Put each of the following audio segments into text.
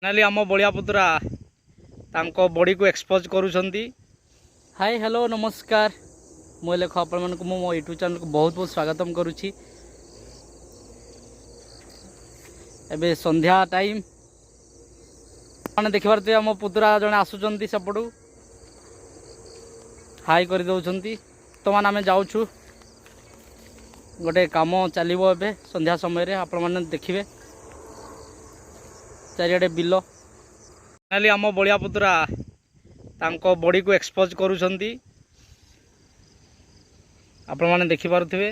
Finally आम बलिया पुतरा तांको बॉडी को एक्सपोज करूछंती। हाय हेलो नमस्कार मु लेख आपण मन को मो यूट्यूब चैनल को बहुत बहुत स्वागतम करुछि। एबे संध्या टाइम माने देखिबार ते आम पुतरा जने आसुचंती सेपटू हाई कर दउछंती। तो मान आमे जाउछु गोटे काम चलिबो एबे संध्या समय रे आपण माने देखिबे चारियाडे बिल। फाइनाली आम बलिया पुतरा तांको बॉडी को एक्सपोज करूछंती आपण माने देखि पारुथिबे।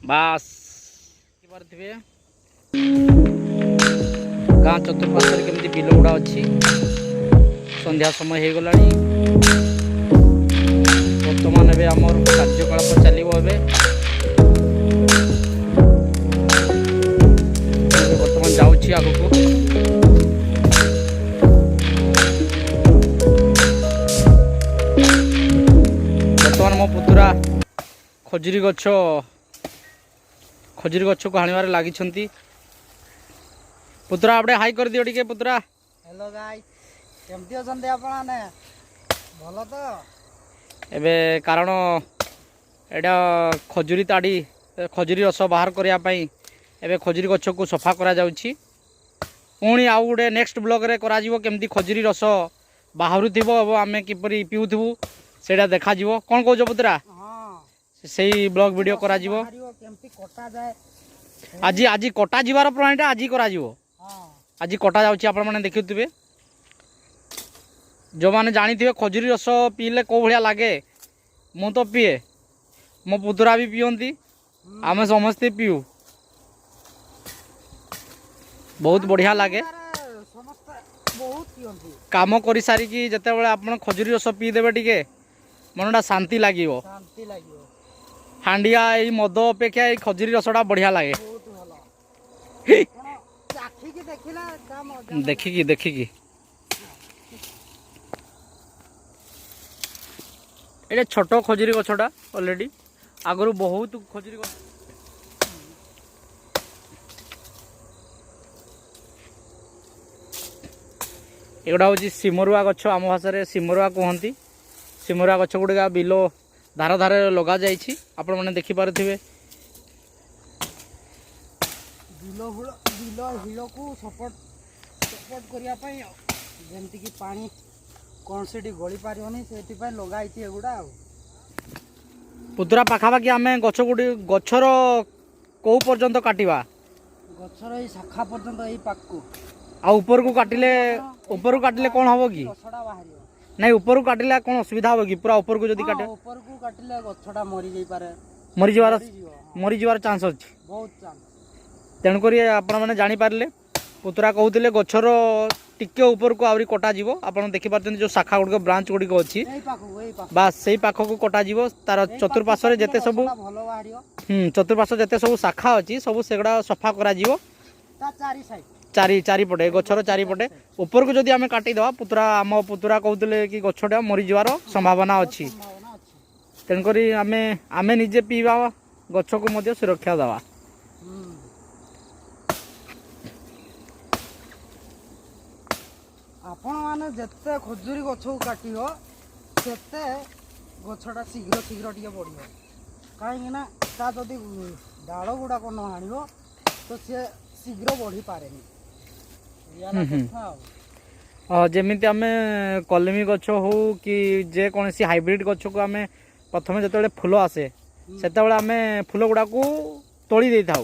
बास देखि पारुथिबे गाँ चतुर्पार्श्व केमती बिल गुड़ा अच्छी। संध्या समय हो गलानी बर्तमान एबे आमर कार्यकलाप चलिबो। एबे बर्तमान जाउछि आगको बर्तमान मो पुतरा खजुरी गछ को हाणिबार लागिछंती। पुतरा आपडे हाई कर दियो टिके पुतरा। हेलो गाइस केमती अछंती आपण ने भलो तो एबे कारण एडा खजुरी ताड़ी खजुरी रस बाहर करिया पई एबे खजुरी गछ को सफा करा जाउछि। पुणी आउ गोटे नेक्स्ट ब्लॉग रे करा जिवो केमती खजुरी रस बाहरु थिबो अब आमे किपरि पिउथबु सेडा देखा जिवो। कोन कहजो पुतरा? हां सेही ब्लॉग वीडियो करा जिवो केमती कटा जाए। आज कटा जिवार प्रणालीटा आज करा जिवो। हां आज कटा जाउछि आपण माने देखिथिबे। जो माने जानिथिबे खजुरी रस पीले को भलिया लागे मु तो पिए मो पुतरा भी पियंती आमे समस्ते पिउ बहुत बढ़िया लागे। काम कर सारी कि जते बेले आपण खजुरी रस पी देबे टिके मनटा शांति लागिवो। हांडिया ए मद अपेक्षा ए खजुरी रसटा बढ़िया लागे। देखिकी एटे छोट खजुरी गछटा ऑलरेडी आगरू बहुत खजुरी गछ एगुड़ा हूँ सिमरुआ गछ आम भाषा सिमरुआ कहती। सिमरुआ गछ गुड़ा बिल धार धार लगा जाइछि आपण माने देखि पारुथिबे। बिल हिल को सपोर्ट करिया पई जेमति कि पानी कौन से गली पारिबनी सेति पई लगाइछि एगुड़ा। पुतरा पाखापाखि आमे गछ गुडी गछर को पर्यंत काटिबा गछर ए शाखा पर्यंत ए पाकू आ ऊपर को काटिले कौन हबो कि नहीं ऊपर को काटिले कौन असुविधा हबो कि पूरा ऊपर को जदी काटे ऊपर को काटिले गछटा मरि जाई पारे मरि जिवार चांस अछि बहुत चांस। तेणु करी आपण माने जानि पारले पुतरा कहउतिले गछर टिके ऊपर को आउरी कटा जिवो। आपण देखि पारछन जो शाखा गुडी ब्रांच गुडी को अछि बस सेही पाखो को कटा जिवो। तार चतुर्पार्श्व रे जते सब चतुर्पार्श्व जते सब शाखा अछि सब सेगडा सफा करा जिवो। ता चारि साइड चारिपटे गछर चारिपटे ऊपर को जदि आमे काटी देबा पुतरा आम पुतरा कहउतिले कि गछटा मरि जिवार संभावना अछि। तेणु करी आमे निजे पीवा गछ को मध्य सुरक्षा देवा। आपण माने जत्ते खजुरी गछ को काटियो सेते गछटा शीघ्र टिके बढ़ियो। काहे ना ता जदि डाळ गुडा को न हानियो तो से शीघ्र बढ़ी पारेनी। जमीती आम कलमी गछ हो कि जे कौन सी हाइब्रिड गछ को आम प्रथम जो फूल आसे से आम फूल गुड़ा को तोली दे था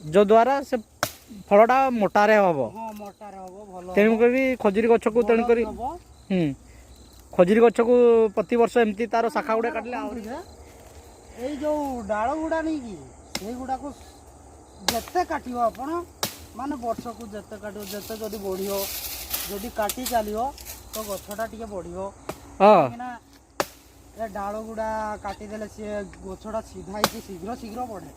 जो द्वारा से फलटा मोटारे हम। तेणुक खजुरी गछ को तेणुक खजुरी गछ को प्रति वर्ष एमती तार शाखा गुड़ा काटिले जो डाल गुड़ा नहीं कि से गुड़ा को जत्ते काटियो आपण माने वर्ष को जत्ते काटियो जत्ते जदी बढ़ियो जदी काटी चलियो तो गछटा टिके बढ़ियो। ना ए डाल गुड़ा काटी देले से गछटा सीधा ही शीघ्र बढ़े।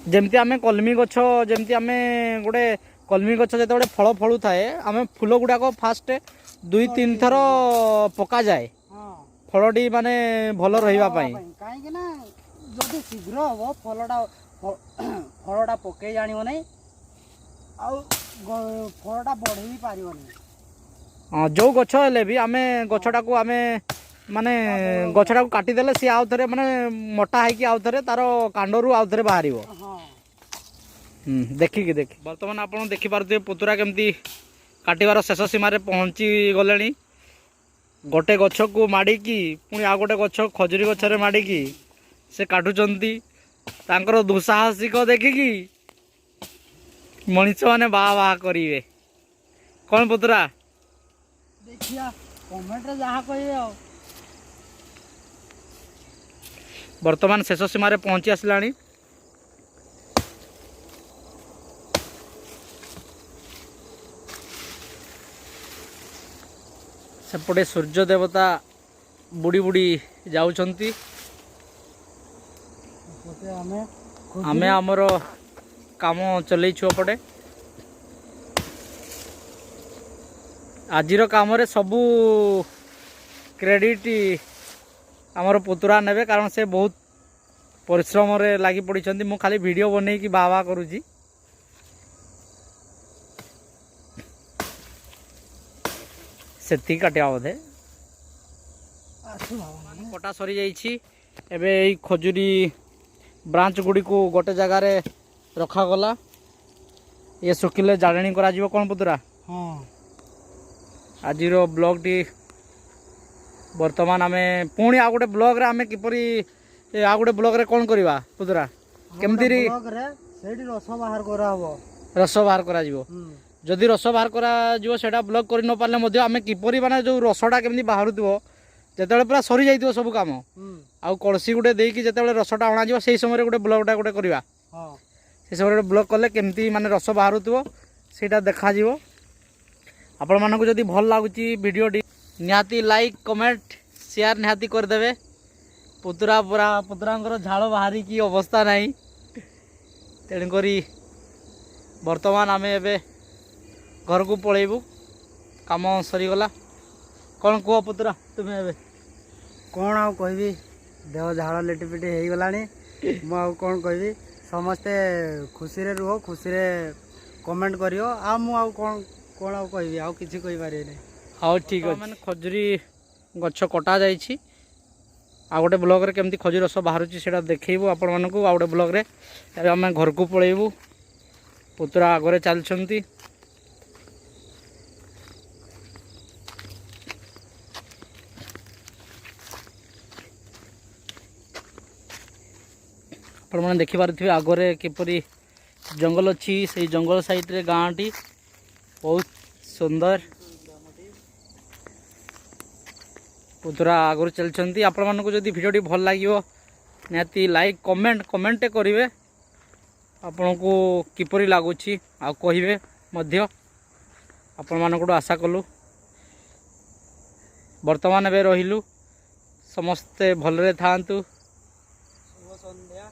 जेमती आमे कलमी गछ जेमती आमे गोटे कलमी गछ जते गोटे फल फळु थाए आमे फूल गुडा को फास्ट 2-3 थर पका जाए फलटी माने भल रहिबा पई। काहे कि ना जदी शीघ्र हो फलटा ପକେଇ ଜାଣିବ ନାହିଁ ଆଉ ଫଳଟା ବଢ଼େଇ ବି ପାରିବନି। ହଁ ଯେଉଁ ଗଛ ହେଲେ ବି ଆମେ ଗଛଟାକୁ ଆମେ ମାନେ ଗଛଟାକୁ କାଟିଦେଲେ ସିଏ ଆଉ ଥରେ ମାନେ ମୋଟା ହେଇକି ଆଉ ଥରେ ତାର କାଣ୍ଡରୁ ଆଉ ଥରେ ବାହାରିବ। ହଁ ଦେଖିକି ବର୍ତ୍ତମାନ ଆପଣ ଦେଖିପାରୁଥିବେ ପୁତୁରା କେମିତି କାଟିବାର ଶେଷ ସୀମାରେ ପହଞ୍ଚି ଗଲେଣି। ଗୋଟେ ଗଛକୁ ମାଡ଼ିକି ପୁଣି ଆଉ ଗୋଟେ ଗଛ ଖଜୁରୀ ଗଛରେ ମାଡ଼ିକି ସେ କାଟୁଛନ୍ତି। ତାଙ୍କର ଦୁଃସାହସିକ ଦେଖିକି ମଣିଷମାନେ ବାହା ବାହା କରିବେ। କ'ଣ ପୁତୁରା? ଦେଖିବା କମେଣ୍ଟରେ ଯାହା କହିବେ ଆଉ। ବର୍ତ୍ତମାନ ଶେଷ ସୀମାରେ ପହଞ୍ଚି ଆସିଲାଣି। ସେପଟେ ସୂର୍ଯ୍ୟ ଦେବତା ବୁଡ଼ି ବୁଡ଼ି ଯାଉଛନ୍ତି। ଆମେ ଆମର କାମ ଚଲେଇଛୁ ଏପଟେ। ଆଜିର କାମରେ ସବୁ କ୍ରେଡିଟ୍ ଆମର ପୁତୁରା ନେବେ, କାରଣ ସେ ବହୁତ ପରିଶ୍ରମରେ ଲାଗି ପଡ଼ିଛନ୍ତି। ମୁଁ ଖାଲି ଭିଡ଼ିଓ ବନେଇକି ବାହା ବାହା କରୁଛି। ସେତିକି କାଟିବା ବୋଧେ। କଟା ସରିଯାଇଛି। ଏବେ ଏଇ ଖଜୁରୀ ବ୍ରାଞ୍ଚ ଗୁଡ଼ିକୁ ଗୋଟେ ଜାଗାରେ ରଖାଗଲା। ଇଏ ଶୁଖିଲେ ଜାଳେଣୀ କରାଯିବ। କ'ଣ ପୁତୁରା? ହଁ। ଆଜିର ବ୍ଲଗ୍ଟି ବର୍ତ୍ତମାନ ଆମେ ପୁଣି ଆଉ ଗୋଟେ ବ୍ଲଗ୍ରେ ଆମେ କିପରି ଆଉ ଗୋଟେ ବ୍ଲଗ୍ରେ କ'ଣ କରିବା ପୁତୁରା? କେମିତି ସେଇଠି ରସ ବାହାର କରାହବ। ରସ ବାହାର କରାଯିବ। ଯଦି ରସ ବାହାର କରାଯିବ ସେଇଟା ବ୍ଲଗ୍ କରି ନ ପାରିଲେ ମଧ୍ୟ ଆମେ କିପରି ମାନେ ଯେଉଁ ରସଟା କେମିତି ବାହାରୁଥିବ ଯେତେବେଳେ ପୁରା ସରିଯାଇଥିବ ସବୁ କାମ ଆଉ କଳସି ଗୋଟେ ଦେଇକି ଯେତେବେଳେ ରସଟା ଅଣାଯିବ ସେଇ ସମୟରେ ଗୋଟେ ବ୍ଲଗ୍ଟା ଗୋଟେ କରିବା। ସେ ସମୟରେ ଗୋଟେ ବ୍ଲଗ୍ କଲେ କେମିତି ମାନେ ରସ ବାହାରୁଥିବ ସେଇଟା ଦେଖାଯିବ। ଆପଣମାନଙ୍କୁ ଯଦି ଭଲ ଲାଗୁଛି ଭିଡ଼ିଓଟି ନିହାତି ଲାଇକ୍ କମେଣ୍ଟ ସେୟାର ନିହାତି କରିଦେବେ। ପୁତୁରାଙ୍କର ଝାଳ ବାହାରିକି ଅବସ୍ଥା ନାହିଁ। ତେଣୁକରି ବର୍ତ୍ତମାନ ଆମେ ଏବେ ଘରକୁ ପଳେଇବୁ। କାମ ସରିଗଲା। କ'ଣ କୁହ ପୁତୁରା ତୁମେ? ଏବେ କ'ଣ ଆଉ କହିବି, ଦେହ ଝାଳ ଲେଟିପିଟି ହେଇଗଲାଣି। ମୁଁ ଆଉ କ'ଣ କହିବି? ସମସ୍ତେ ଖୁସିରେ ରୁହ, ଖୁସିରେ କମେଣ୍ଟ କରିବ। ଆଉ ମୁଁ ଆଉ କ'ଣ ଆଉ କହିବି? ଆଉ କିଛି କହିପାରିବିନି। ହଉ ଠିକ୍ ଅଛି। ମାନେ ଖଜୁରୀ ଗଛ କଟା ଯାଇଛି। ଆଉ ଗୋଟେ ବ୍ଲଗ୍ରେ କେମିତି ଖଜୁରୀ ରସ ବାହାରୁଛି ସେଇଟା ଦେଖେଇବୁ ଆପଣମାନଙ୍କୁ। ଆଉ ଗୋଟେ ବ୍ଲଗ୍ରେ ଏବେ ଆମେ ଘରକୁ ପଳେଇବୁ। ପୁତୁରା ଆଗରେ ଚାଲିଛନ୍ତି। ଆପଣମାନେ ଦେଖିପାରୁଥିବେ ଆଗରେ କିପରି ଜଙ୍ଗଲ ଅଛି। ସେଇ ଜଙ୍ଗଲ ସାଇଡ଼ରେ ଗାଁଟି ବହୁତ ସୁନ୍ଦର। ପୁତୁରା ଆଗରୁ ଚାଲିଛନ୍ତି। ଆପଣମାନଙ୍କୁ ଯଦି ଭିଡ଼ିଓଟି ଭଲ ଲାଗିବ ନିହାତି ଲାଇକ୍ କମେଣ୍ଟ କରିବେ। ଆପଣଙ୍କୁ କିପରି ଲାଗୁଛି ଆଉ କହିବେ ମଧ୍ୟ। ଆପଣମାନଙ୍କଠୁ ଆଶା କଲୁ। ବର୍ତ୍ତମାନ ଏବେ ରହିଲୁ। ସମସ୍ତେ ଭଲରେ ଥାଆନ୍ତୁ। ଶୁଭ ସନ୍ଧ୍ୟା।